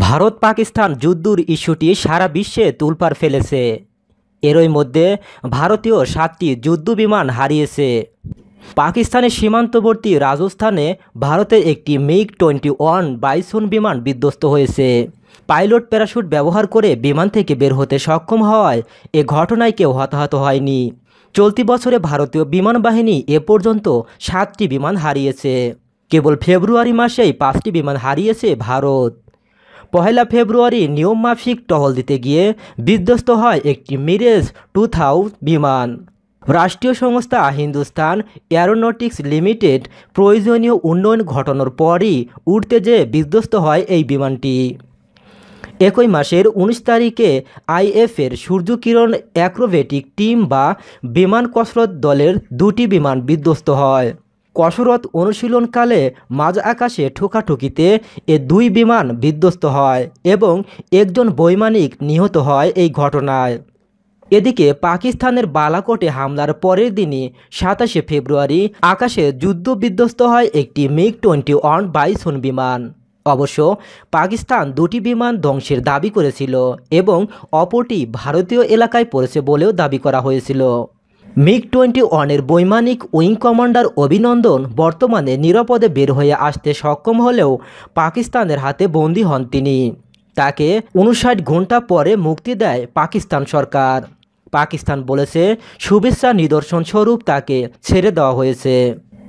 ভারত পাকিস্তান যুদ্ধর ইস্যুটি সারা বিশ্বে তোলপাড় ফেলেছে। এরই মধ্যে ভারতীয় 7টি যুদ্ধবিমান হারিয়েছে। পাকিস্তানের সীমান্তবর্তী রাজস্থানে ভারতের একটি মিগ-21 বাইসন বিমান বিধ্বস্ত হয়েছে। পাইলট প্যারাশুট ব্যবহার করে বিমান থেকে বের হতে সক্ষম হওয়ায় এ ঘটনায় কেউ হতাহত হয়নি। চলতি বছরে ভারতীয় বিমান বাহিনী এ পর্যন্ত 7টি বিমান হারিয়েছে। কেবল ফেব্রুয়ারি মাসেই 5টি বিমান হারিয়েছে ভারত। পহেলা ফেব্রুয়ারি নিয়মমাফিক টহল দিতে গিয়ে বিধ্বস্ত হয় একটি মিরেজ 2000 বিমান। রাষ্ট্রীয় সংস্থা হিন্দুস্তান এরোনটিক্স লিমিটেড প্রয়োজনীয় উন্নয়ন ঘটানোর পরই উড়তে যেয়ে বিধ্বস্ত হয় এই বিমানটি। একই মাসের 19 তারিখে আইএফের সূর্যকিরণ অ্যাক্রোবেটিক টিম বা বিমান কসরত দলের 2টি বিমান বিধ্বস্ত হয়। কসরত অনুশীলনকালে মাঝ আকাশে ঠোকাঠুকিতে এ 2 বিমান বিধ্বস্ত হয় এবং একজন বৈমানিক নিহত হয় এই ঘটনায়। এদিকে পাকিস্তানের বালাকোটে হামলার পরের দিনই 27শে ফেব্রুয়ারি আকাশে যুদ্ধ বিধ্বস্ত হয় একটি মিগ-21 বাইসন বিমান। অবশ্য পাকিস্তান 2টি বিমান ধ্বংসের দাবি করেছিল এবং অপরটি ভারতীয় এলাকায় পড়েছে বলেও দাবি করা হয়েছিল। মিগ-21 বৈমানিক উইং কমান্ডার অভিনন্দন বর্তমানে নিরাপদে বের হয়ে আসতে সক্ষম হলেও পাকিস্তানের হাতে বন্দী হন তিনি। তাকে 59 ঘন্টা পরে মুক্তি দেয় পাকিস্তান সরকার। পাকিস্তান বলেছে শুভেচ্ছা নিদর্শন স্বরূপ তাকে ছেড়ে দেওয়া হয়েছে।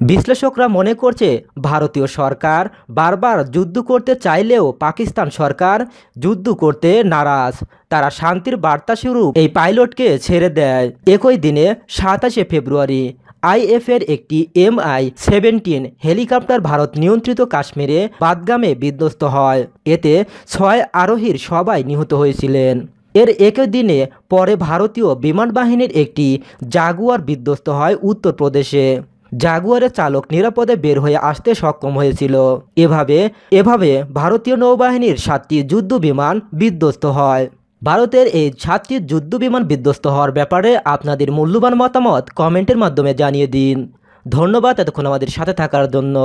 বিশ্লেষকরা মনে করছে ভারতীয় সরকার বারবার যুদ্ধ করতে চাইলেও পাকিস্তান সরকার যুদ্ধ করতে নারাজ। তারা শান্তির বার্তা স্বরূপ এই পাইলটকে ছেড়ে দেয়। একই দিনে 27শে ফেব্রুয়ারি আইএফের একটি MI-17 হেলিকপ্টার ভারত নিয়ন্ত্রিত কাশ্মীরে বাদগামে বিধ্বস্ত হয়। এতে 6 আরোহীর সবাই নিহত হয়েছিলেন। এর একই দিনে পরে ভারতীয় বিমান বাহিনীর একটি জাগুয়ার বিধ্বস্ত হয় উত্তরপ্রদেশে। জাগুয়ারের চালক নিরাপদে বের হয়ে আসতে সক্ষম হয়েছিল। এভাবে ভারতীয় নৌবাহিনীর 7টি যুদ্ধ বিমান বিধ্বস্ত হয়। ভারতের এই 7টি যুদ্ধ বিমান বিধ্বস্ত হওয়ার ব্যাপারে আপনাদের মূল্যবান মতামত কমেন্টের মাধ্যমে জানিয়ে দিন। ধন্যবাদ এতক্ষণ আমাদের সাথে থাকার জন্য।